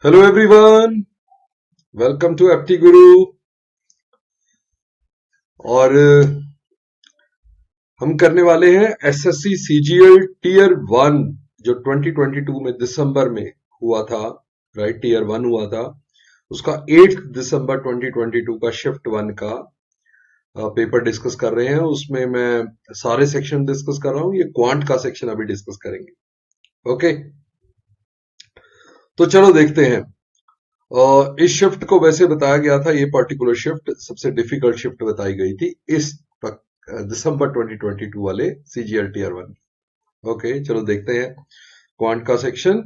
Hello everyone, welcome to एप्टी गुरु। और हम करने वाले हैं एसएससी सीजीएल टीयर वन, जो 2022 में दिसंबर में हुआ था। राइट, टीयर वन हुआ था, उसका 8 दिसंबर 2022 का शिफ्ट वन का पेपर डिस्कस कर रहे हैं। उसमें मैं सारे सेक्शन डिस्कस कर रहा हूं, ये क्वांट का सेक्शन अभी डिस्कस करेंगे। ओके, तो चलो देखते हैं। इस शिफ्ट को वैसे बताया गया था, ये पर्टिकुलर शिफ्ट सबसे डिफिकल्ट शिफ्ट बताई गई थी इस दिसंबर 2022 वाले सीजीएल टीयर वन। ओके, चलो देखते हैं क्वांट का section.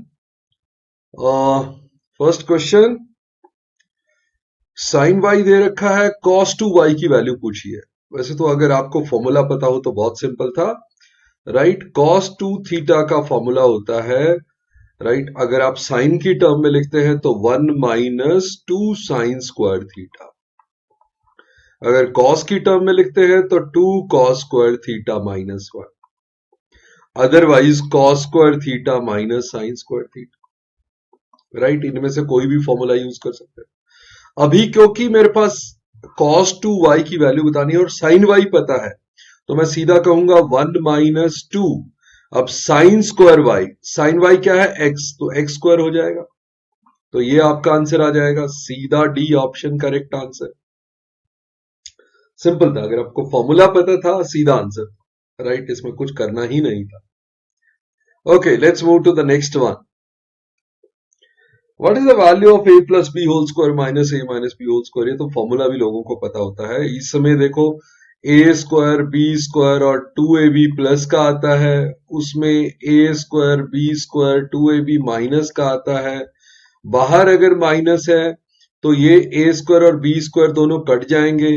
First question, sine Y दे रखा है, कॉस टू वाई की वैल्यू पूछी है। वैसे तो अगर आपको फॉर्मूला पता हो तो बहुत सिंपल था। राइट, कॉस टू थीटा का फॉर्मूला होता है, राइट, अगर आप साइन की टर्म में लिखते हैं तो 1 माइनस 2 साइन स्क्वायर थीटा। अगर कॉस की टर्म में लिखते हैं तो 2 cos square theta minus 1। Otherwise cos square theta minus sine square theta. Right, इनमें से कोई भी फॉर्मूला यूज कर सकते हैं। अभी क्योंकि मेरे पास कॉस टू वाई की वैल्यू बतानी है और साइन वाई पता है, तो मैं सीधा कहूंगा 1 माइनस 2। अब sine square Y, sine Y क्या है, एक्स, तो एक्स स्क्वायर हो जाएगा। तो ये आपका आंसर आ जाएगा, सीधा D option correct answer. Simple था, अगर आपको फॉर्मूला पता था सीधा आंसर। राइट, इसमें कुछ करना ही नहीं था। Okay, let's move to the next one. What is the value of a plus B whole square minus a minus B whole square? ये तो फॉर्मूला भी लोगों को पता होता है। इस समय देखो, ए स्क्वायर बी स्क्वायर और 2ab प्लस का आता है, उसमें A square B square 2ab minus का आता है। बाहर अगर माइनस है तो ये ए स्क्वायर और बी स्क्वायर दोनों कट जाएंगे,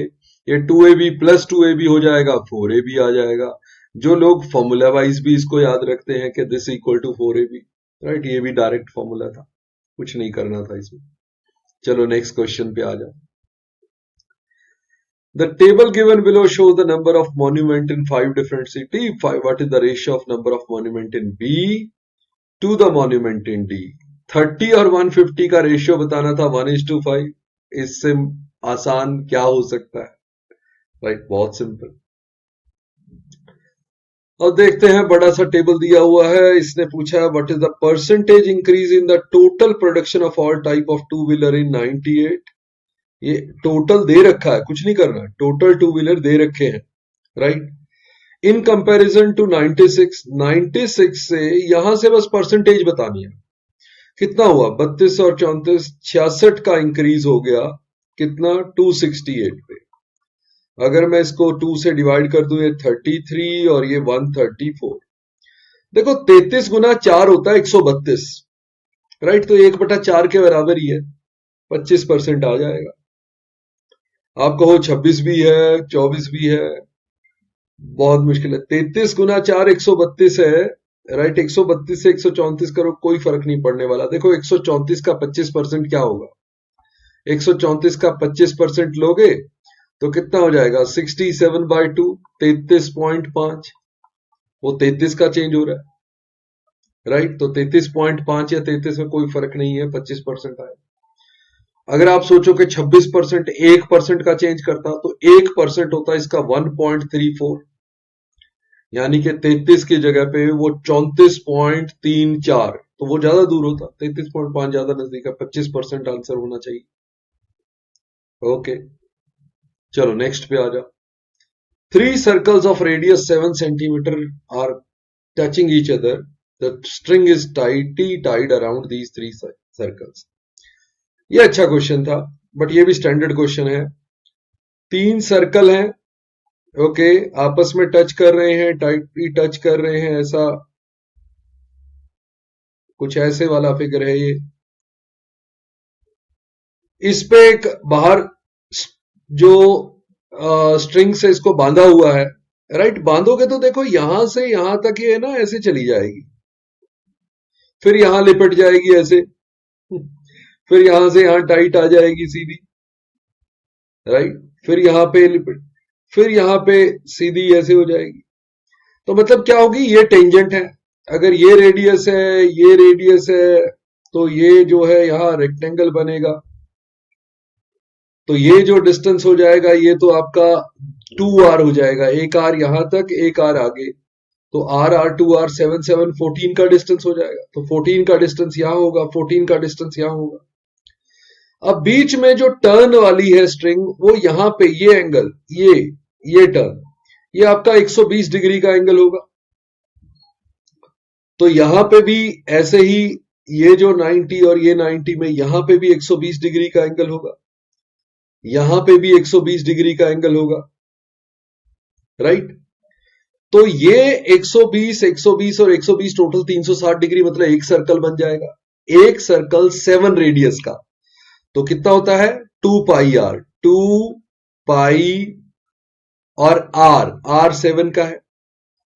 ये 2ab प्लस 2ab हो जाएगा, 4ab आ जाएगा। जो लोग फॉर्मूला वाइज भी इसको याद रखते हैं कि this equal to 4ab, right, ये भी डायरेक्ट फॉर्मूला था, कुछ नहीं करना था इसमें। चलो नेक्स्ट क्वेश्चन पे आ जाओ। The table given below shows the number of monument in 5 different cities. What is the ratio of number of monument in B to the monument in D? 30 और 150 का रेशियो बताना था 1:5। इससे आसान क्या हो सकता है? राइट, बहुत सिंपल। और देखते हैं, बड़ा सा टेबल दिया हुआ है, इसने पूछा है what is the percentage increase in the total production of all type of two wheeler in 98। ये टोटल दे रखा है, कुछ नहीं करना, टोटल टू व्हीलर दे रखे हैं। Right, in comparison to 96। 96 से यहां से बस परसेंटेज बतानी है। कितना हुआ, 32 और 34, 66 का इंक्रीज हो गया। कितना, 268 पे। अगर मैं इसको 2 से डिवाइड कर दूं, ये 33 और ये 134। देखो 33 गुना 4 होता है 132। राइट, तो 1/4 के बराबर ही है, 25% आ जाएगा। आप कहो 26 भी है, 24 भी है, बहुत मुश्किल है। 33 गुना 4 132 है। राइट, 132 से 134 करो, कोई फर्क नहीं पड़ने वाला। देखो 134 का 25% क्या होगा, 134 का 25% लोगे तो कितना हो जाएगा, 67/2, 33.5। वो 33 का चेंज हो रहा है। राइट, तो 33.5 या 33 में कोई फर्क नहीं है, 25% आए। अगर आप सोचो कि 26% 1% का चेंज करता तो 1% होता इसका 1.34, यानी कि 33 की जगह पे वो 34.34, तो वो ज्यादा दूर होता, 33.5 ज्यादा नजदीक है, 25% आंसर होना चाहिए। ओके, चलो नेक्स्ट पे आ जाओ। 3 circles of radius 7 centimeter are touching each other. The string is tied around these 3 circles. ये अच्छा क्वेश्चन था, बट ये भी स्टैंडर्ड क्वेश्चन है। 3 सर्कल हैं, ओके, आपस में टच कर रहे हैं, टाइटली टच कर रहे हैं, ऐसा कुछ ऐसे वाला फिगर है ये। इस पे एक बाहर जो स्ट्रिंग से इसको बांधा हुआ है। राइट, बांधोगे तो देखो यहां से यहां तक ये ना ऐसे चली जाएगी, फिर यहां लिपट जाएगी ऐसे, फिर यहां से यहां टाइट आ जाएगी सीधी। राइट, फिर यहां पे लिपट, फिर यहां पे सीधी ऐसे हो जाएगी। तो मतलब क्या होगी, ये टेंजेंट है। अगर ये रेडियस है, ये रेडियस है, तो ये जो है यहां रेक्टेंगल बनेगा, तो ये जो डिस्टेंस हो जाएगा ये तो आपका 2r हो जाएगा, एक r यहां तक एक r आगे, तो आर आर टू आर 7 7 14 का डिस्टेंस हो जाएगा, तो 14 का डिस्टेंस यहां होगा, 14 का डिस्टेंस यहां होगा। अब बीच में जो टर्न वाली है स्ट्रिंग, वो यहां पे ये एंगल, ये टर्न, ये आपका 120 डिग्री का एंगल होगा। तो यहां पे भी ऐसे ही, ये जो 90 और ये 90 में यहां पे भी 120 डिग्री का एंगल होगा, यहां पे भी 120 डिग्री का एंगल होगा, राइट। तो ये 120 120 और 120 टोटल 360 डिग्री, मतलब एक सर्कल बन जाएगा, एक सर्कल 7 रेडियस का। तो कितना होता है 2 पाई आर, 2 पाई और आर 7 का है,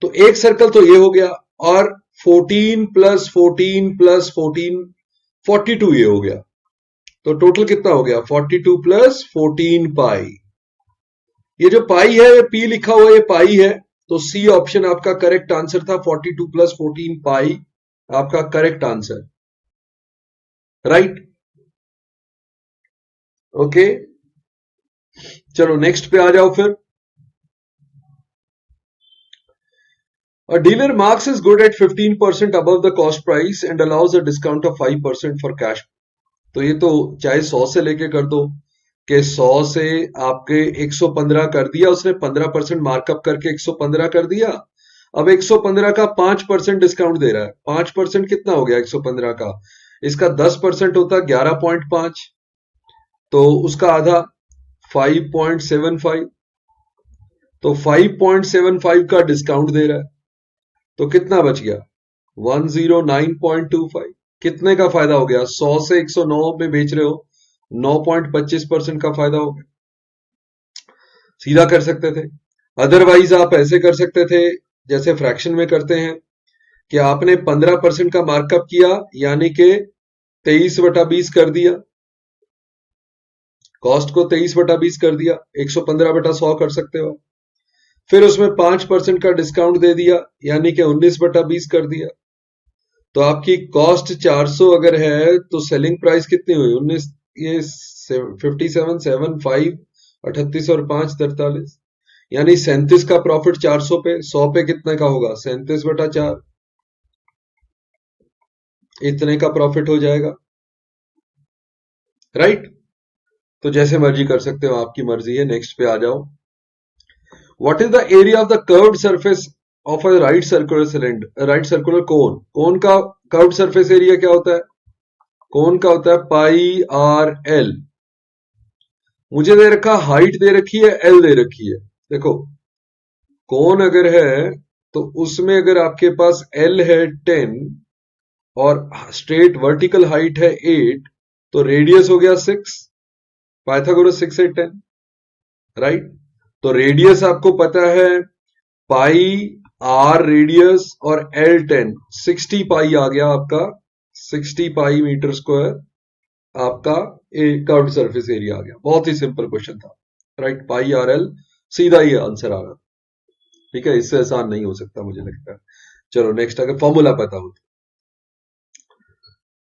तो एक सर्कल तो ये हो गया, और 14 प्लस 14 प्लस 14 42 ये हो गया। तो टोटल कितना हो गया 42 प्लस 14 पाई। ये जो पाई है, ये पी लिखा हुआ ये पाई है, तो सी ऑप्शन आपका करेक्ट आंसर था, 42 प्लस 14 पाई आपका करेक्ट आंसर, राइट। ओके, चलो नेक्स्ट पे आ जाओ फिर। A dealer marks is good at 15% above the cost price and allows a discount of 5% for cash। तो ये तो चाहे 100 से लेके कर दो, कि 100 से आपके 115 कर दिया उसने, 15% मार्कअप करके 115 कर दिया। अब 115 का 5% डिस्काउंट दे रहा है, 5% कितना हो गया 115 का, इसका 10% होता 11.5, तो उसका आधा 5.75, तो 5.75 का डिस्काउंट दे रहा है, तो कितना बच गया 109.25। कितने का फायदा हो गया, 100 से 109 में बेच रहे हो, 9.25% का फायदा हो गया। सीधा कर सकते थे, अदरवाइज आप ऐसे कर सकते थे जैसे फ्रैक्शन में करते हैं, कि आपने 15% का मार्कअप किया, यानी कि 23/20 कर दिया, कॉस्ट को 23/20 कर दिया, 115/100 कर सकते हो। फिर उसमें 5% का डिस्काउंट दे दिया, यानी कि 19/20 कर दिया। तो आपकी कॉस्ट 400 अगर है, तो सेलिंग प्राइस कितनी हुई 19, ये 57 7 5 38 और 5 43, यानी 37 का प्रॉफिट 400 पे, 100 पे कितने का होगा 37/4, इतने का प्रॉफिट हो जाएगा, राइट। तो जैसे मर्जी कर सकते हो, आपकी मर्जी है। नेक्स्ट पे आ जाओ। What is the area of the curved surface of a right circular cylinder, right circular cone? कोन का कर्व्ड सरफेस एरिया क्या होता है, कोन का होता है पाई आर एल। मुझे दे रखा हाइट दे रखी है, एल दे रखी है। देखो कोन अगर है तो उसमें अगर आपके पास एल है 10 और स्ट्रेट वर्टिकल हाइट है 8, तो रेडियस हो गया 6, पाइथागोरस 6 8 10, राइट। तो रेडियस आपको पता है पाई आर रेडियस और एल 10, 60 पाई आ गया आपका, 60 पाई मीटर स्क्वायर आपका कर्व्ड सरफेस एरिया आ गया। बहुत ही सिंपल क्वेश्चन था, राइट। पाई आर एल सीधा ही आंसर आ रहा, ठीक है, इससे आसान नहीं हो सकता मुझे लगता है। चलो नेक्स्ट, अगर फॉर्मूला पता हो तो।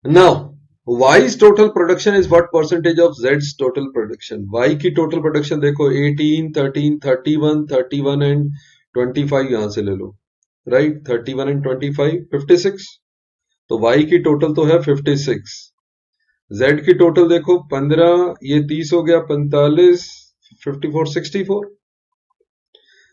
Now Y's total production is what percentage of Z's total production? Y की total production देखो 18, 13, 31, 31 एंड 25 यहां से ले लो, राइट। 31 एंड 25 56, तो Y की टोटल तो है 56। Z की टोटल देखो 15, ये 30 हो गया 45, 54 64।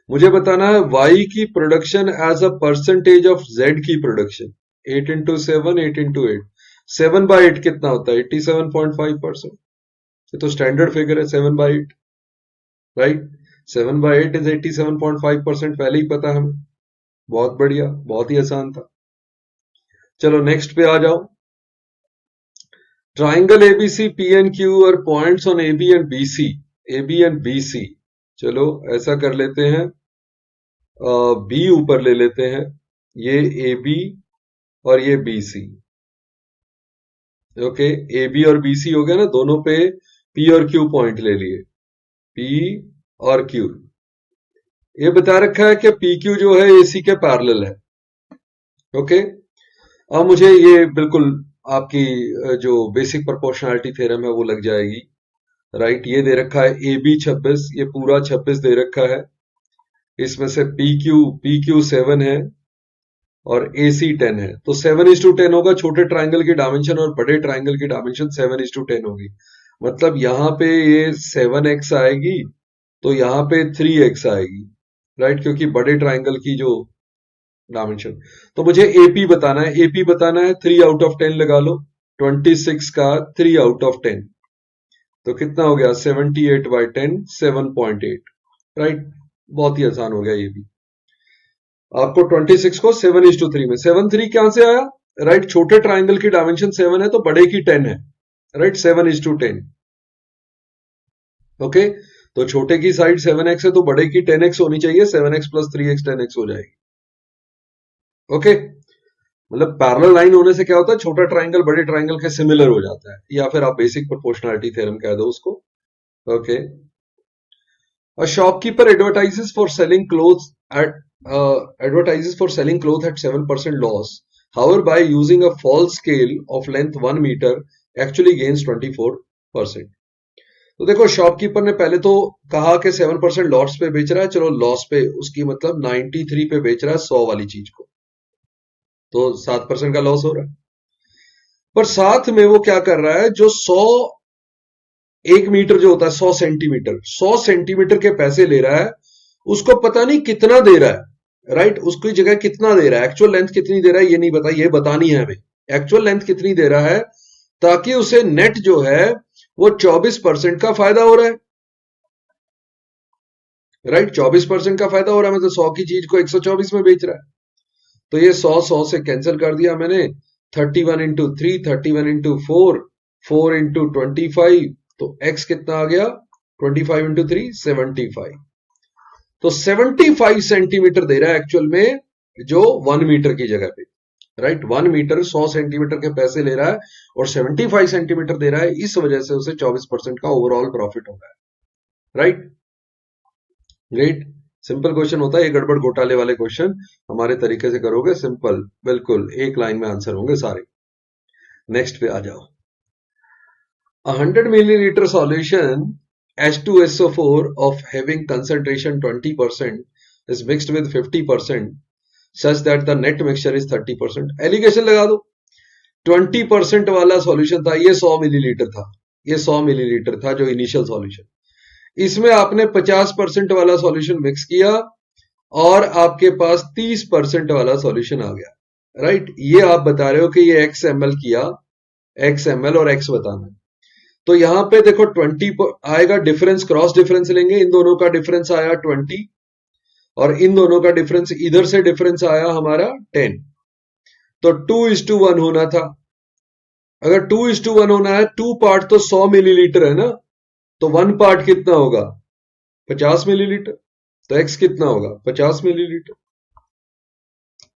मुझे बताना है Y की production as a percentage of Z की प्रोडक्शन, 8 इंटू 7 8 इंटू 8, 7/8 कितना होता है 87.5%। ये तो स्टैंडर्ड फिगर है 7/8, राइट। 7/8 इज 87.5%, पहले ही पता है हमें। बहुत बढ़िया, बहुत ही आसान था। चलो नेक्स्ट पे आ जाओ। Triangle ABC P and Q और points on A B and B C, A B and B C. चलो ऐसा कर लेते हैं, बी ऊपर ले लेते हैं, ये ए बी और ये B C. Okay, A B और बी सी हो गया ना, दोनों पे पी और क्यू पॉइंट ले लिए, पी और क्यू। ये बता रखा है कि पी क्यू जो है एसी के पैरेलल है। ओके, अब मुझे ये बिल्कुल आपकी जो बेसिक प्रोपोर्शनैलिटी थ्योरम है वो लग जाएगी, राइट। ये दे रखा है ए बी 26, ये पूरा 26 दे रखा है, इसमें से पी क्यू 7 है और ए सी 10 है, तो 7:10 होगा। छोटे ट्राइंगल की डायमेंशन और बड़े ट्राइंगल की डायमेंशन 7:10 होगी। मतलब यहां पे ये 7x आएगी, तो यहां पे 3x आएगी, राइट, क्योंकि बड़े ट्राइंगल की जो डायमेंशन। तो मुझे एपी बताना है, एपी बताना है, 3/10 लगा लो, 26 का 3/10, तो कितना हो गया 78/10, 7.8, राइट। बहुत ही आसान हो गया ये भी। आपको 26 को 7:3 में, 7:3 कहां से आया, राइट। छोटे ट्राइंगल की डायमेंशन 7 है तो बड़े की 10 है, राइट, 7:10। ओके, तो छोटे की साइड 7x है तो बड़े की 10x होनी चाहिए, 7x प्लस 3x 10x हो जाएगी। ओके, मतलब पैरेलल लाइन होने से क्या होता है, छोटा ट्राइंगल बड़े ट्राइंगल के सिमिलर हो जाता है, या फिर आप बेसिक प्रोपोर्शनैलिटी थ्योरम कह दो उसको। Okay, a shopkeeper advertises for selling clothes at 7% loss. However, by using a false scale of length 1 meter, actually gains 24%. तो देखो, शॉपकीपर ने पहले तो कहा कि 7% लॉस पे बेच रहा है, चलो लॉस पे, उसकी मतलब 93 पे बेच रहा है 100 वाली चीज को, तो 7% का लॉस हो रहा है। पर साथ में वो क्या कर रहा है, जो 1 मीटर जो होता है 100 सेंटीमीटर के पैसे ले रहा है, उसको पता नहीं कितना दे रहा है, राइट। उसकी जगह कितना दे रहा है, एक्चुअल लेंथ कितनी दे रहा है ये नहीं पता, ये बतानी है हमें एक्चुअल लेंथ कितनी दे रहा है, ताकि उसे नेट जो है वो 24% का फायदा हो रहा है, राइट। 24% का फायदा हो रहा है, मतलब 100 की चीज को 124 में बेच रहा है। तो ये 100 से कैंसिल कर दिया मैंने, 31 into 3, 31 into 4, 4 into 25, तो x कितना आ गया, 25 into 3, 75। तो 75 सेंटीमीटर दे रहा है एक्चुअल में, जो 1 मीटर की जगह पे, राइट। 1 मीटर 100 सेंटीमीटर के पैसे ले रहा है और 75 सेंटीमीटर दे रहा है, इस वजह से उसे 24% का ओवरऑल प्रॉफिट हो रहा है, राइट। ग्रेट, सिंपल क्वेश्चन होता है ये, गड़बड़ घोटाले वाले क्वेश्चन हमारे तरीके से करोगे, सिंपल, बिल्कुल एक लाइन में आंसर होंगे सारे। नेक्स्ट पे आ जाओ। 100 milliliter solution H2SO4 of having concentration 20% is mixed with 50% such that the net mixture is 30%. Allegation लगा दो। 20% वाला सॉल्यूशन था, ये 100 मिलीलीटर था, ये 100 मिलीलीटर था जो इनिशियल सॉल्यूशन, इसमें आपने 50% वाला सॉल्यूशन मिक्स किया और आपके पास 30% वाला सॉल्यूशन आ गया, राइट। ये आप बता रहे हो कि ये x ml किया, x ml और x बताना है। तो यहां पे देखो 20 आएगा डिफरेंस, क्रॉस डिफरेंस लेंगे, इन दोनों का डिफरेंस आया 20 और इन दोनों का डिफरेंस, इधर से डिफरेंस आया हमारा 10, तो 2:1 होना था। अगर 2:1 होना है, 2 पार्ट तो 100 मिलीलीटर है ना, तो 1 पार्ट कितना होगा 50 मिलीलीटर, तो x कितना होगा 50 मिलीलीटर।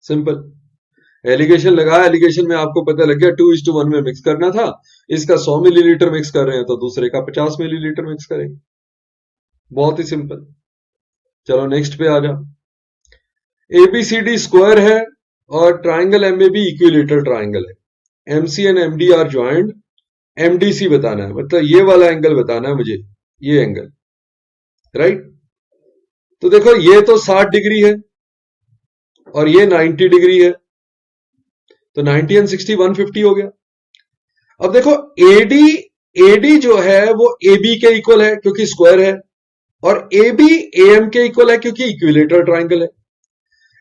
सिंपल, एलिगेशन लगाया, एलिगेशन में आपको पता लग गया 2:1 में मिक्स करना था, इसका 100 मिलीलीटर मिक्स कर रहे हैं तो दूसरे का 50 मिलीलीटर मिक्स करेंगे, बहुत ही सिंपल। चलो नेक्स्ट पे आ जा। एबीसीडी स्क्वायर है और ट्राइंगल एमएबी इक्विलेटरल ट्राइंगल है, MC and MD are joint, MDC बताना है, मतलब ये वाला एंगल बताना है मुझे, ये एंगल, राइट। तो देखो ये तो 60 डिग्री है और ये 90 डिग्री है, तो 90 एंड 60 150 हो गया। अब देखो एडी, एडी जो है वो एबी के इक्वल है क्योंकि स्क्वायर है, और एबी एएम के इक्वल है क्योंकि इक्विलेटरल ट्राइंगल है।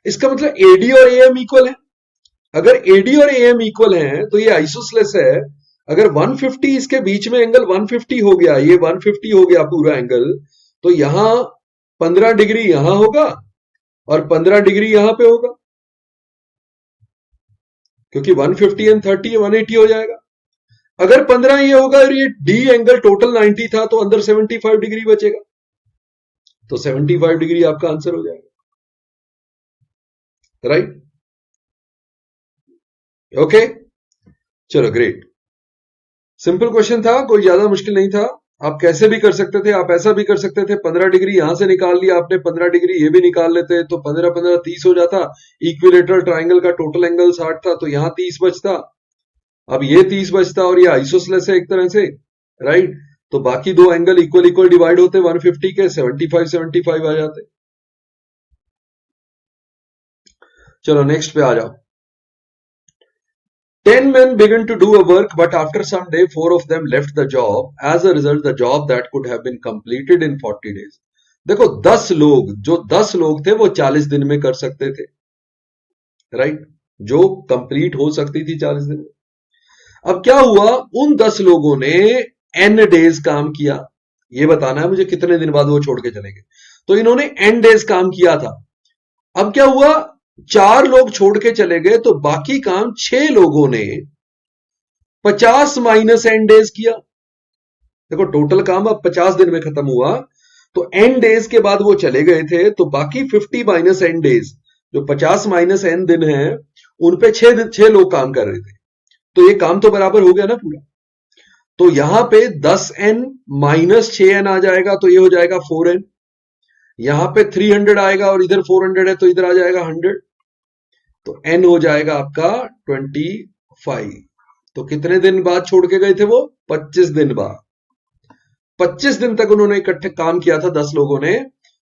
इसका मतलब एडी और एएम इक्वल है। अगर एडी और एएम इक्वल हैं तो ये आइसोसेलेस है। अगर 150 इसके बीच में एंगल 150 हो गया, ये 150 हो गया पूरा एंगल, तो यहां 15 डिग्री यहां होगा और 15 डिग्री यहां पे होगा, क्योंकि 150 एंड 30 180 हो जाएगा। अगर 15 ये होगा और ये डी एंगल टोटल 90 था, तो अंदर 75 डिग्री बचेगा, तो 75 डिग्री आपका आंसर हो जाएगा, राइट। ओके, चलो ग्रेट, सिंपल क्वेश्चन था, कोई ज्यादा मुश्किल नहीं था। आप कैसे भी कर सकते थे, आप ऐसा भी कर सकते थे, 15 डिग्री यहां से निकाल लिया आपने, 15 डिग्री ये भी निकाल लेते, तो 15 15 30 हो जाता। इक्विलेटरल ट्राइंगल का टोटल एंगल 60 था, तो यहां 30 बचता, अब ये 30 बचता और ये आइसोसेलेस है एक तरह से, राइट। तो बाकी दो एंगल इक्वल इक्वल डिवाइड होते 150 के, 75 आ जाते। चलो नेक्स्ट पे आ जाओ। 10 men began to do a work, but after some day, 4 of them left the job. As a result, the job that could have been completed in 40 days. देखो 10 लोग, जो 10 लोग थे वो 40 दिन में कर सकते थे, राइट, जो कंप्लीट हो सकती थी 40 दिन में। अब क्या हुआ, उन 10 लोगों ने n डेज काम किया, ये बताना है मुझे कितने दिन बाद वो छोड़ के चले गए। तो इन्होंने n डेज काम किया था। अब क्या हुआ, 4 लोग छोड़ के चले गए, तो बाकी काम 6 लोगों ने 50 माइनस n डेज किया। देखो टोटल काम अब 50 दिन में खत्म हुआ, तो n डेज के बाद वो चले गए थे, तो बाकी 50 माइनस n डेज, जो 50 माइनस n दिन है, उन पे 6 लोग काम कर रहे थे। तो ये काम तो बराबर हो गया ना पूरा। तो यहां पे 10n माइनस 6n आ जाएगा, तो ये हो जाएगा 4n। यहां पे 300 आएगा और इधर 400 है, तो इधर आ जाएगा 100। तो n हो जाएगा आपका 25। तो कितने दिन बाद छोड़ के गए थे वो, 25 दिन बाद। 25 दिन तक उन्होंने इकट्ठे काम किया था 10 लोगों ने,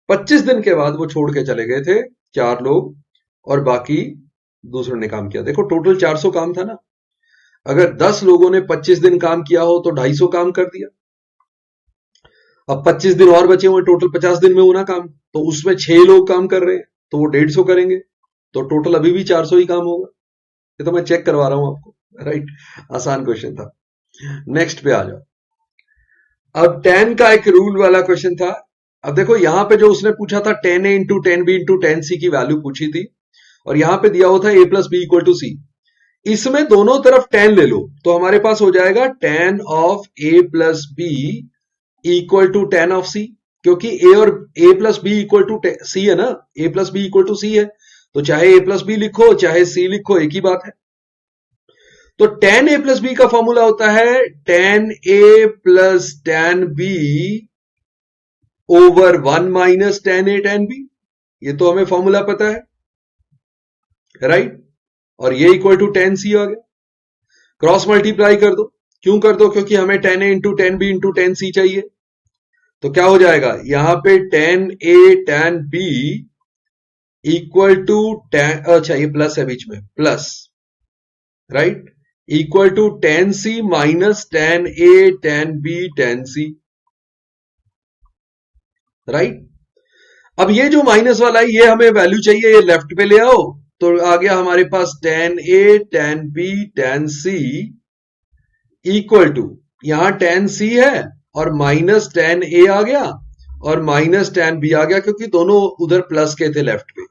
25 दिन के बाद वो छोड़ के चले गए थे 4 लोग, और बाकी दूसरों ने काम किया। देखो टोटल 400 काम था ना, अगर 10 लोगों ने 25 दिन काम किया हो तो 250 काम कर दिया। अब 25 दिन और बचे हुए, टोटल 50 दिन में होना काम, तो उसमें 6 लोग काम कर रहे हैं, तो वो 150 करेंगे, तो टोटल अभी भी 400 ही काम होगा। ये तो मैं चेक करवा रहा हूं आपको, राइट। आसान क्वेश्चन था। नेक्स्ट पे आ जाओ। अब 10 का एक रूल वाला क्वेश्चन था। अब देखो यहां पे जो उसने पूछा था 10a into 10b into 10c की वैल्यू पूछी थी, और यहां पे दिया हुआ था a plus B equal to C. इसमें दोनों तरफ 10 ले लो, तो हमारे पास हो जाएगा 10 of a plus B equal to 10 of C, क्योंकि a और a plus B equal to C है ना, a plus B equal to C है, तो चाहे a प्लस बी लिखो चाहे c लिखो, एक ही बात है। तो 10a प्लस बी का फॉर्मूला होता है 10a plus 10b over 1 minus 10a 10b। ये तो हमें फॉर्मूला पता है, राइट। और ये इक्वल टू 10c आ गया। क्रॉस मल्टीप्लाई कर दो, क्यों कर दो, क्योंकि हमें 10a into 10b into 10c चाहिए। तो क्या हो जाएगा, यहां पे 10a 10b इक्वल टू 10, अच्छा ये प्लस है बीच में, plus, right, equal to 10c minus 10a 10b 10c, right. अब ये जो माइनस वाला है, ये हमें वैल्यू चाहिए, ये लेफ्ट पे ले आओ, तो आ गया हमारे पास 10a 10b 10c equal to, यहां 10c है और माइनस 10a आ गया और माइनस 10b आ गया, क्योंकि दोनों उधर प्लस के थे लेफ्ट पे।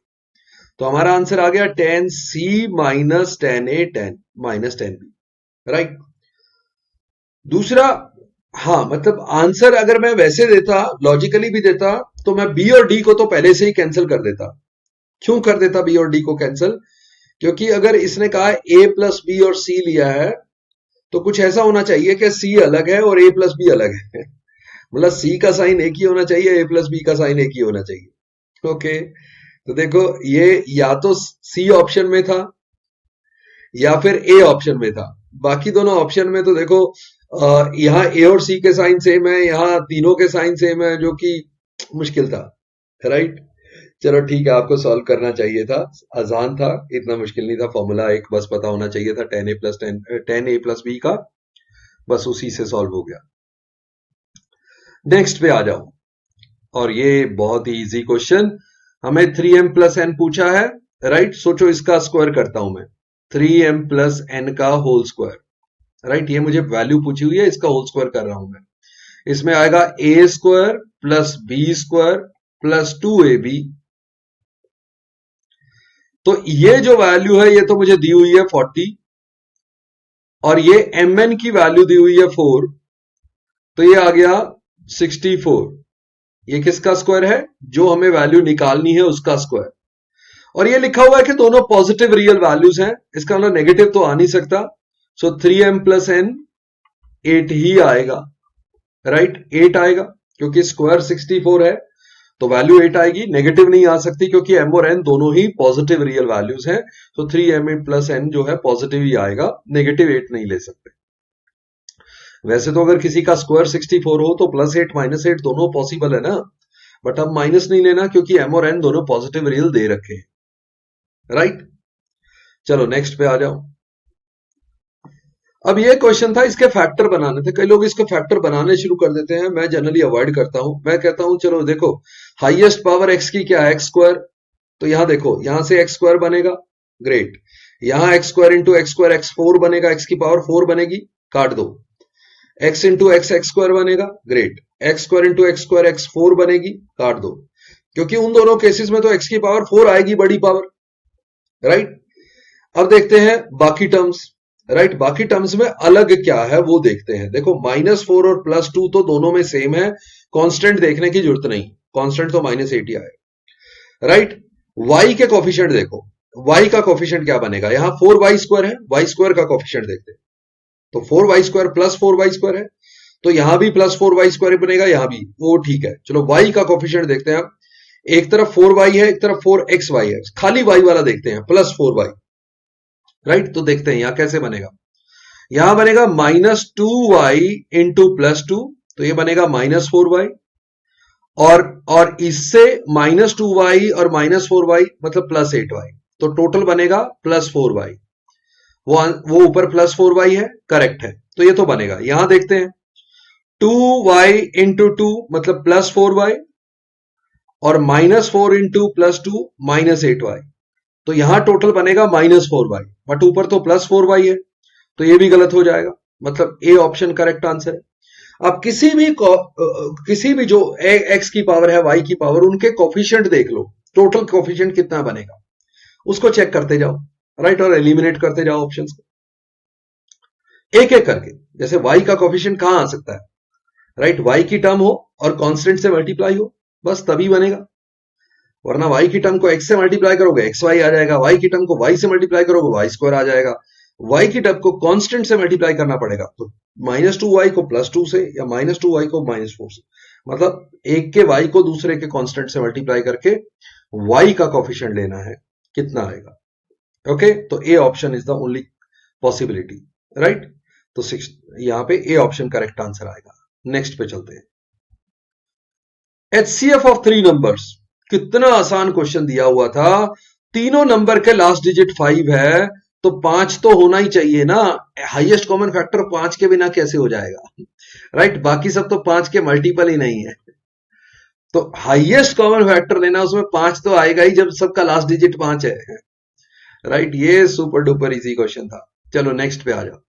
तो हमारा आंसर आ गया 10c minus 10a 10 minus 10b, right. दूसरा, हाँ मतलब आंसर अगर मैं वैसे देता, लॉजिकली भी देता, तो मैं बी और डी को तो पहले से ही कैंसिल कर देता। क्यों कर देता बी और डी को कैंसिल, क्योंकि अगर इसने कहा ए प्लस बी और सी लिया है, तो कुछ ऐसा होना चाहिए कि सी अलग है और ए प्लस बी अलग है। मतलब सी का साइन एक ही होना चाहिए, ए प्लस बी का साइन एक ही होना चाहिए। ओके, तो देखो ये या तो सी ऑप्शन में था या फिर ए ऑप्शन में था। बाकी दोनों ऑप्शन में तो देखो यहाँ ए और सी के साइन सेम है, यहाँ तीनों के साइन सेम है, जो कि मुश्किल था, राइट। चलो ठीक है, आपको सॉल्व करना चाहिए था, आसान था, इतना मुश्किल नहीं था। फॉर्मूला एक बस पता होना चाहिए था 10a प्लस बी का, बस उसी से सॉल्व हो गया। नेक्स्ट पे आ जाओ, और ये बहुत ही इजी क्वेश्चन, हमें 3m प्लस एन पूछा है, राइट। सोचो इसका स्क्वायर करता हूं मैं, 3m प्लस एन का होल स्क्वायर, राइट। ये मुझे वैल्यू पूछी हुई है, इसका होल स्क्वायर कर रहा हूं मैं। इसमें आएगा A square plus B square plus 2ab। तो ये जो वैल्यू है ये तो मुझे दी हुई है 40, और ये mn की वैल्यू दी हुई है 4, तो ये आ गया 64। ये किसका स्क्वायर है, जो हमें वैल्यू निकालनी है उसका स्क्वायर। और ये लिखा हुआ है कि दोनों पॉजिटिव रियल वैल्यूज हैं, इसका मतलब नेगेटिव तो आ नहीं सकता। सो 3m प्लस एन 8 ही आएगा, राइट, 8 आएगा, क्योंकि स्क्वायर 64 है, तो वैल्यू 8 आएगी, नेगेटिव नहीं आ सकती क्योंकि m और n दोनों ही पॉजिटिव रियल वैल्यूज हैं, तो 3m प्लस n जो है पॉजिटिव ही आएगा, नेगेटिव 8 नहीं ले सकते। वैसे तो अगर किसी का स्क्वायर 64 हो तो +8 -8 दोनों पॉसिबल है ना, बट अब माइनस नहीं लेना क्योंकि m और n दोनों पॉजिटिव रियल दे रखे हैं, राइट। चलो नेक्स्ट पे आ जाओ। अब ये क्वेश्चन था, इसके फैक्टर बनाने थे, कई लोग इसके फैक्टर बनाने शुरू कर देते हैं, मैं जनरली अवॉइड करता हूं। मैं कहता हूं चलो देखो, हाईएस्ट पावर x की क्या है, एक्स स्क्वायर, तो यहां देखो यहां से एक्स स्क्वायर बनेगा, ग्रेट, यहां x square into X square x4 बनेगा, x की पावर 4 बनेगी, काट दो, x into X X square बनेगा, great, X square into X square x4 बनेगी, काट दो, क्योंकि उन दोनों केसेस में तो x की पावर 4 आएगी, बड़ी पावर, राइट। अब देखते हैं बाकी टर्म्स, राइट, बाकी टर्म्स में अलग क्या है वो देखते हैं। देखो -4 और +2 तो दोनों में सेम है, कांस्टेंट देखने की जरूरत नहीं, कांस्टेंट तो -8 ही आए, राइट। y के कोफिशिएंट देखो, y का कोफिशिएंट क्या बनेगा, यहां 4y² है, y² का कोफिशिएंट देखते हैं, तो 4y² + 4y² है, तो यहां भी +4y² बनेगा, यहां भी, वो ठीक है। चलो y का कोफिशिएंट देखते हैं, एक तरफ 4y है, एक तरफ 4xy है, खाली y वाला देखते हैं, +4y, राइट। तो देखते हैं यहां कैसे बनेगा, यहां बनेगा -2y इंटू +2, तो ये बनेगा -4y, और इससे -2y और -4y मतलब +8y, तो टोटल बनेगा +4y, वो ऊपर +4y है, करेक्ट है, तो ये तो बनेगा। यहां देखते हैं 2y इंटू 2 मतलब +4y, और -4 इंटू +2 -8y, तो यहां टोटल बनेगा -4y, बट ऊपर तो +4y है, तो ये भी गलत हो जाएगा, मतलब ए ऑप्शन करेक्ट आंसर है। अब किसी भी जो एक्स की पावर है, वाई की पावर, उनके कोफिशिएंट देख लो, टोटल कोफिशिएंट कितना बनेगा उसको चेक करते जाओ, राइट, और एलिमिनेट करते जाओ ऑप्शंस को एक एक करके। जैसे वाई का कोफिशिएंट कहां आ सकता है, राइट, वाई की टर्म हो और कांस्टेंट से मल्टीप्लाई हो, बस तभी बनेगा, वरना y की टर्म को x से मल्टीप्लाई करोगे xy आ जाएगा, y की टर्म को y से मल्टीप्लाई करोगे y² आ जाएगा, y की टर्म को कांस्टेंट से मल्टीप्लाई करना पड़ेगा, तो -2y को +2 से या -2y को -4 से, मतलब एक के y को दूसरे के कांस्टेंट से मल्टीप्लाई करके y का कोफिशिएंट लेना है, कितना आएगा, ओके। तो A option is the only possibility, right. तो यहां पे ए ऑप्शन करेक्ट आंसर आएगा। नेक्स्ट पे चलते हैं, HCF ऑफ 3 नंबर्स, कितना आसान क्वेश्चन दिया हुआ था, तीनों नंबर के लास्ट डिजिट 5 है, तो 5 तो होना ही चाहिए ना, हाईएस्ट कॉमन फैक्टर 5 के बिना कैसे हो जाएगा, राइट, बाकी सब तो 5 के मल्टीपल ही नहीं है, तो हाईएस्ट कॉमन फैक्टर लेना, उसमें 5 तो आएगा ही जब सबका लास्ट डिजिट 5 है, राइट। ये सुपर डुपर इजी क्वेश्चन था। चलो नेक्स्ट पे आ जाओ।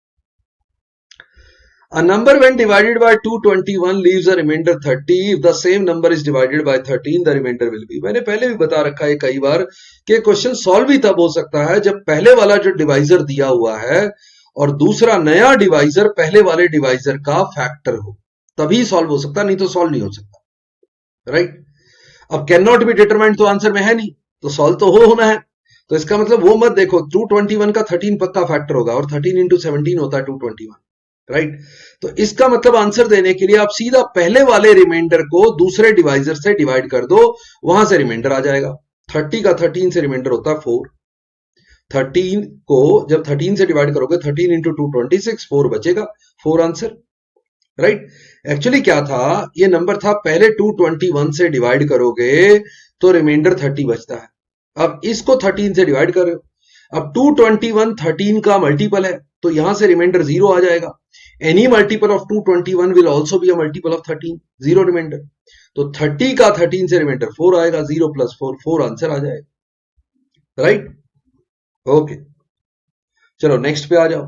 A number when divided by 221 leaves a remainder 30. If the same number is divided by 13, the remainder will be. मैंने पहले भी बता रखा है कई बार कि क्वेश्चन सॉल्व भी तब हो सकता है जब पहले वाला जो डिवाइजर दिया हुआ है और दूसरा नया डिवाइजर पहले वाले डिवाइजर का फैक्टर हो, तभी सॉल्व हो सकता, नहीं तो सॉल्व नहीं हो सकता, राइट। अब कैन नॉट बी डिटरमाइंड तो आंसर में है नहीं, तो सॉल्व तो होना है, तो इसका मतलब वो मत देखो 221 का 13 पक्का फैक्टर होगा, और 13 इंटू 17 होता है 221, राइट। तो इसका मतलब आंसर देने के लिए आप सीधा पहले वाले रिमाइंडर को दूसरे डिवाइजर से डिवाइड कर दो, वहां से रिमाइंडर आ जाएगा। 30 का 13 से रिमाइंडर होता है 4, 13 को जब 13 से डिवाइड करोगे 13 इंटू 226, 4 बचेगा, 4 आंसर, राइट। एक्चुअली क्या था, ये नंबर था पहले 221 से डिवाइड करोगे तो रिमाइंडर 30 बचता है, अब इसको 13 से डिवाइड कर रहे हो, अब 221 13 का मल्टीपल है, तो यहां से रिमाइंडर 0 आ जाएगा। Any multiple of 221 will also be a multiple of 13, 0 remainder, तो 30 का 13 से रिमाइंडर 4 आएगा, 0 + 4 4 आंसर आ जाएगा, राइट, ओके। चलो नेक्स्ट पे आ जाओ।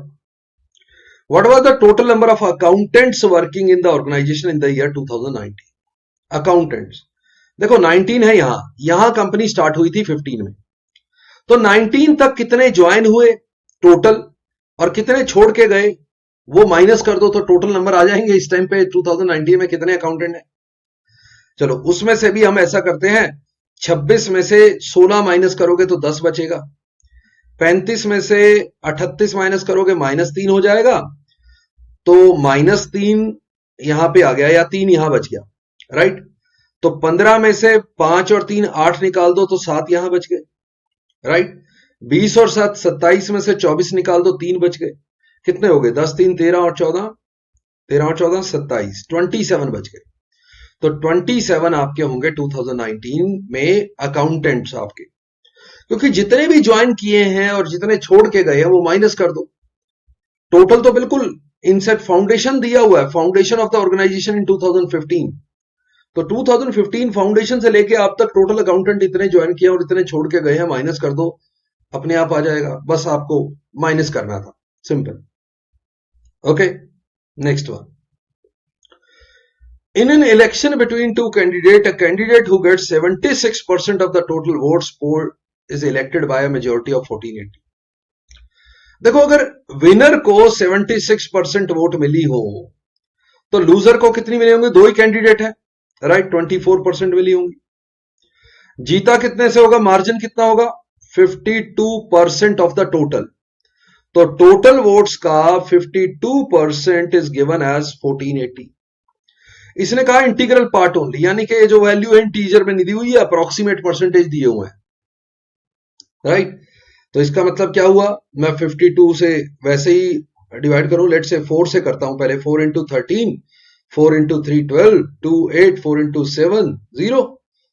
What was the total number of accountants working in the organization in the year 2019? Accountants, देखो 19 है, यहां कंपनी स्टार्ट हुई थी 15 में, तो 19 तक कितने ज्वाइन हुए टोटल और कितने छोड़ के गए वो माइनस कर दो, तो टोटल नंबर आ जाएंगे इस टाइम पे 2019 में कितने अकाउंटेंट हैं। चलो उसमें से भी हम ऐसा करते हैं, 26 में से 16 माइनस करोगे तो 10 बचेगा, 35 में से 38 माइनस करोगे -3 हो जाएगा, तो -3 यहां पे आ गया या 3 यहां बच गया, राइट। तो 15 में से 5 और 3 8 निकाल दो तो 7 यहां बच गए, राइट। 20 और 7 27 में से 24 निकाल दो 3 बच गए, कितने हो गए 10 3 13 और 14, 13 और 14 27, 27 बच गए। तो 27 आपके होंगे 2019 में अकाउंटेंट्स आपके, क्योंकि जितने भी ज्वाइन किए हैं और जितने छोड़ के गए हैं वो माइनस कर दो। टोटल तो बिल्कुल इनसेट फाउंडेशन दिया हुआ है, फाउंडेशन ऑफ द ऑर्गेनाइजेशन इन 2015। तो 2015 फाउंडेशन से लेके आप तक टोटल अकाउंटेंट इतने ज्वाइन किए और इतने छोड़ के गए हैं, माइनस कर दो, अपने आप आ जाएगा। बस आपको माइनस करना था, simple. Okay, next one. In an election between two candidates, a candidate who gets 76% of the total votes polled is elected by a majority of 1480. देखो, अगर विनर को 76% वोट मिली हो तो लूजर को कितनी मिली होंगी? दो ही कैंडिडेट है, राइट, 24% मिली होंगी। जीता कितने से होगा? मार्जिन कितना होगा? 52% ऑफ द टोटल। तो टोटल वोट्स का 52% इज गिवन एज 1480। इसने कहा इंटीग्रल पार्ट ओनली, यानी कि जो वैल्यू है इंटीजर में नहीं दी हुई है, अप्रोक्सीमेट परसेंटेज दिए हुए हैं, राइट। तो इसका मतलब क्या हुआ? मैं 52 से वैसे ही डिवाइड करूं, लेट से 4 से करता हूं पहले। 4 इंटू 13, 4 इंटू 3 12, 2 8, 4 इंटू 7 0,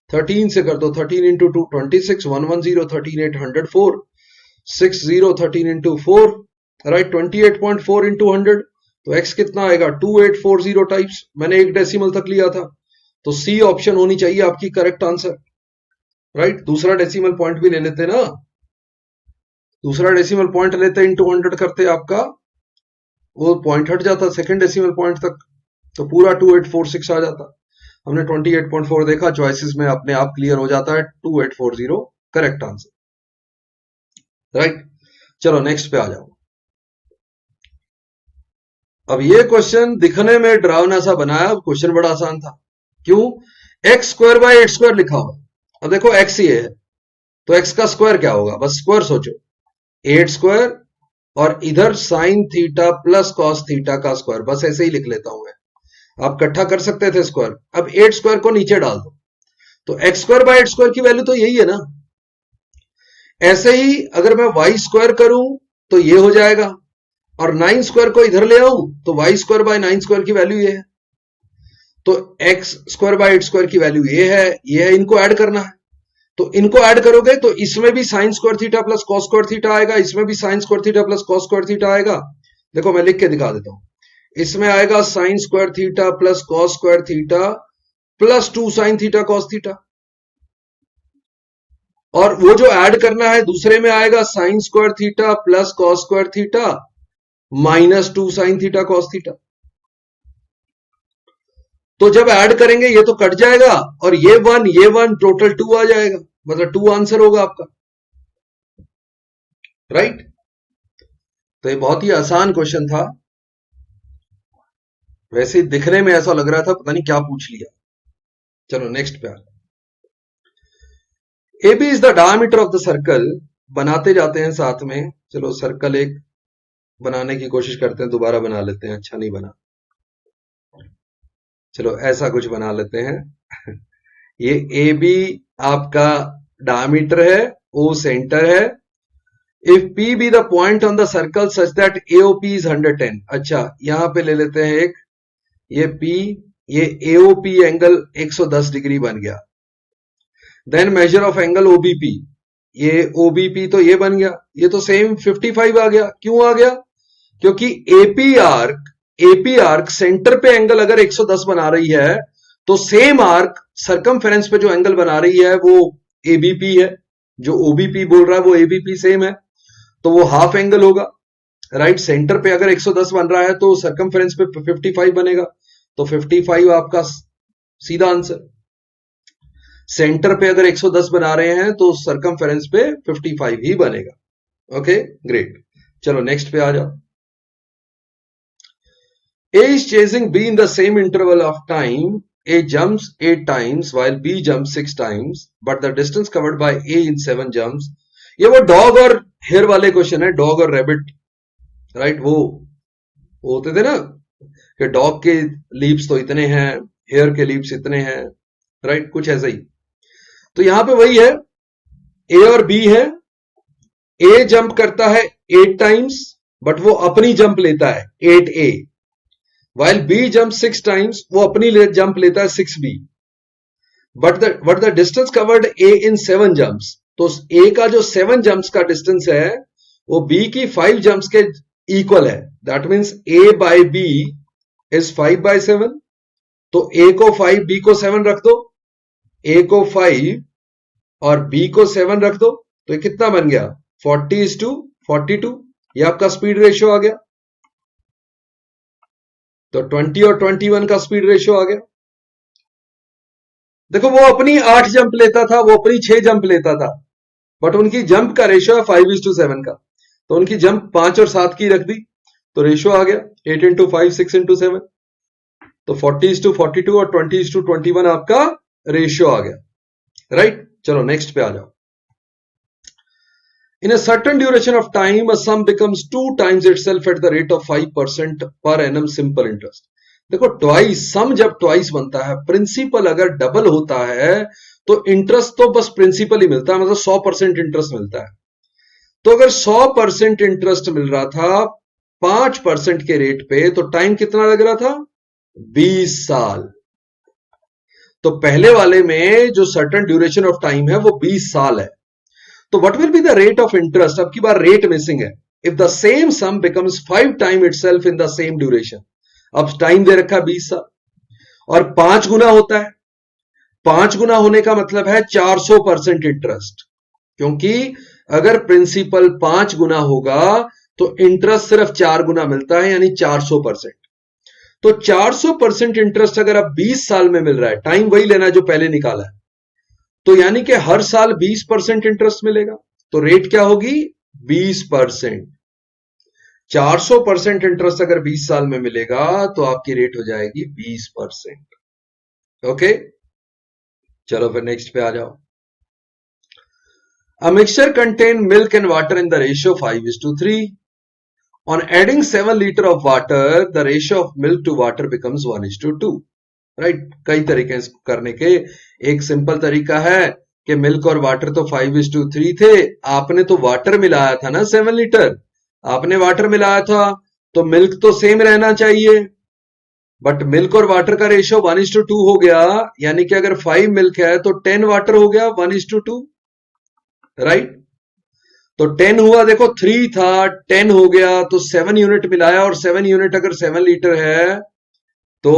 13 से कर दो, 13 इंटू 2 26, 110, 13 8 104, 6 0, 13 इंटू 4, राइट, 28.4 इंटू 100। तो x कितना आएगा? 2840 टाइप्स। मैंने एक डेसिमल तक लिया था, तो सी ऑप्शन होनी चाहिए आपकी करेक्ट आंसर, राइट। दूसरा डेसिमल पॉइंट भी ले लेते ना, दूसरा डेसिमल पॉइंट लेते इंटू 100 करते, आपका वो पॉइंट हट जाता सेकंड डेसिमल पॉइंट तक, तो पूरा 2846 आ जाता। हमने 28.4 देखा, चॉइसेस में अपने आप क्लियर हो जाता है 2840 करेक्ट आंसर, राइट। चलो नेक्स्ट पे आ जाओ। अब ये क्वेश्चन दिखने में डरावना सा बनाया, क्वेश्चन बड़ा आसान था। क्यों? एक्स स्क्वायर बाय 8 स्क्वायर लिखा हुआ। अब देखो एक्स ये है, तो एक्स का स्क्वायर क्या होगा? बस स्क्वायर सोचो, 8 स्क्वायर और इधर sine theta plus cos theta का स्क्वायर, बस ऐसे ही लिख लेता हूं मैं। आप इकट्ठा कर सकते थे स्क्वायर। अब 8 स्क्वायर को नीचे डाल दो, तो एक्स स्क्वायर बाय 8 स्क्वायर की वैल्यू तो यही है ना। ऐसे ही अगर मैं वाई स्क्वायर करूं तो ये हो जाएगा, और 9 स्क्वायर को इधर ले आऊं तो वाई स्क्वायर बाय 9 स्क्वायर की वैल्यू ये है। तो एक्स स्क्वायर बाय 8 स्क्वायर की वैल्यू ये है, इनको ऐड करना है। तो इनको ऐड करोगे तो इसमें भी sine square theta plus cos square theta आएगा, इसमें भी sine square theta plus cos square theta आएगा। देखो मैं लिख के दिखा देता हूं, इसमें आएगा sine square theta plus cos square theta plus 2 sine theta cos theta, और वो जो ऐड करना है दूसरे में आएगा sine square theta plus cos square theta minus 2 sine theta cos theta. तो जब ऐड करेंगे ये तो कट जाएगा, और ये वन टोटल 2 आ जाएगा, मतलब 2 आंसर होगा आपका, राइट। तो ये बहुत ही आसान क्वेश्चन था, वैसे दिखने में ऐसा लग रहा था पता नहीं क्या पूछ लिया। चलो नेक्स्ट पे आ। AB is the diameter of the circle, बनाते जाते हैं साथ में। चलो सर्कल एक बनाने की कोशिश करते हैं, दोबारा बना लेते हैं, अच्छा नहीं बना। चलो ऐसा कुछ बना लेते हैं। ये AB आपका डायमीटर है, O सेंटर है। If P be the point on the circle such that AOP is 110। अच्छा यहां पे ले लेते हैं एक, ये P, ये AOP एंगल 110 डिग्री बन गया। Then measure of angle OBP, ये OBP तो ये बन गया, ये तो सेम 55 आ गया। क्यों आ गया? क्योंकि AP आर्क सेंटर पे एंगल अगर 110 बना रही है तो सेम आर्क सरकमफेरेंस पे जो एंगल बना रही है वो ABP है, जो OBP बोल रहा है वो ABP सेम है, तो वो हाफ एंगल होगा, राइट। सेंटर पे अगर 110 बन रहा है तो सरकमफेरेंस पे 55 बनेगा, तो 55 आपका सीधा आंसर। सेंटर पे अगर 110 बना रहे हैं तो सरकमफेरेंस पे 55 ही बनेगा। ओके ग्रेट, चलो नेक्स्ट पे आ जाओ। A is chasing B in the same interval of time. A jumps 8 times while B jumps 6 times, but the distance covered by A in 7 jumps. ये वो डॉग और हेयर वाले क्वेश्चन है, dog और रैबिट, राइट। वो होते थे ना कि डॉग के लीप्स तो इतने हैं, हेयर के लीप्स इतने हैं, राइट, कुछ ऐसा ही। तो यहां पे वही है, ए और बी है, ए जंप करता है 8 टाइम्स बट वो अपनी जंप लेता है 8A, while B jump 6 times, वो अपनी जंप लेता है 6B, but the distance covered A in 7 jumps, तो ए का जो 7 जंप्स का डिस्टेंस है वो बी की 5 जंप्स के इक्वल है। That means A by B is 5/7, तो ए को 5 बी को 7 रख दो, ए को 5 और बी को 7 रख दो, तो ये कितना बन गया 40:42, ये आपका स्पीड रेशियो आ गया। तो 20 और 21 का स्पीड रेशियो आ गया। देखो वो अपनी 8 जंप लेता था, वो अपनी 6 जंप लेता था, बट उनकी जंप का रेशियो है 5:7 का, तो उनकी जंप 5 और 7 की रख दी, तो रेशियो आ गया 8 इंटू 5 6 इंटू 7, तो 40:42 और 20:21 आपका रेशियो आ गया। राइट, चलो नेक्स्ट पे आ जाओ। In a certain duration of time, a sum becomes 2 times itself at the rate of 5% per annum simple interest. देखो ट्वाइस, सम जब ट्वाइस बनता है, प्रिंसिपल अगर डबल होता है तो इंटरेस्ट तो बस प्रिंसिपल ही मिलता है, मतलब 100% इंटरेस्ट मिलता है। तो अगर 100% इंटरेस्ट मिल रहा था 5% के रेट पे, तो टाइम कितना लग रहा था 20 साल। तो पहले वाले में जो सर्टेन ड्यूरेशन ऑफ टाइम है वो 20 साल है। तो what will be the rate of interest, अब की बार रेट मिसिंग है, if the same some becomes 5 time itself in the same duration. अब टाइम दे रखा है 20 साल और 5 गुना होता है, 5 गुना होने का मतलब है 400% इंटरेस्ट, क्योंकि अगर प्रिंसिपल 5 गुना होगा तो इंटरेस्ट सिर्फ 4 गुना मिलता है, यानी 400%। तो 400% इंटरेस्ट अगर अब 20 साल में मिल रहा है, टाइम वही लेना है जो पहले निकाला है, तो यानी कि हर साल 20% इंटरेस्ट मिलेगा, तो रेट क्या होगी 20%। 400% इंटरेस्ट अगर 20 साल में मिलेगा तो आपकी रेट हो जाएगी 20%। ओके, चलो फिर नेक्स्ट पे आ जाओ। A mixture contain milk and water in the ratio 5:3. On adding 7 liter of water, the ratio of milk to water becomes 1:2. Right, कई तरीके हैं इसको करने के। एक सिंपल तरीका है कि मिल्क और वाटर तो 5:3 थे, आपने तो वाटर मिलाया था ना 7 लीटर, आपने वाटर मिलाया था तो मिल्क तो सेम रहना चाहिए, बट मिल्क और वाटर का रेशियो 1:2 हो गया, यानी कि अगर 5 मिल्क है तो 10 वाटर हो गया 1:2। राइट, तो 10 हुआ, देखो 3 था 10 हो गया, तो 7 यूनिट मिलाया, और 7 यूनिट अगर 7 लीटर है तो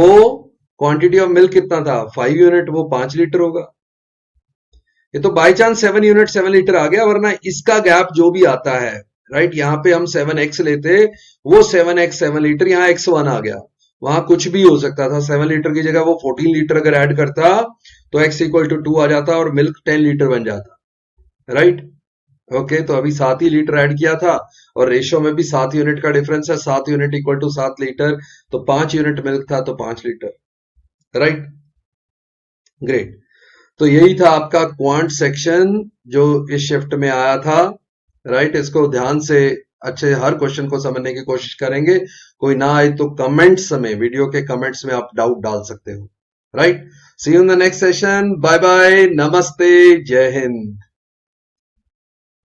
क्वांटिटी ऑफ मिल्क कितना था 5 यूनिट, वो 5 लीटर होगा। ये तो बाय चांस 7 यूनिट 7 लीटर आ गया, वरना इसका गैप जो भी आता है, राइट, यहां पे हम 7x लेते, वो 7x 7 लीटर, यहां x1 आ गया, वहां कुछ भी हो सकता था, 7 लीटर की जगह वो 14 लीटर अगर ऐड करता तो x = 2 आ जाता और मिल्क 10 लीटर बन जाता। राइट, ओके, तो अभी 7 ही लीटर ऐड किया था और रेशियो में भी 7 यूनिट का डिफरेंस है, 7 यूनिट = 7 लीटर, तो 5 यूनिट मिल्क था तो 5 लीटर। Right, great. तो यही था आपका क्वांट सेक्शन जो इस शिफ्ट में आया था। राइट, इसको ध्यान से अच्छे हर क्वेश्चन को समझने की कोशिश करेंगे, कोई ना आए तो कमेंट्स में, वीडियो के कमेंट्स में आप डाउट डाल सकते हो। Right, see you in the next session, bye bye, नमस्ते, जय हिंद।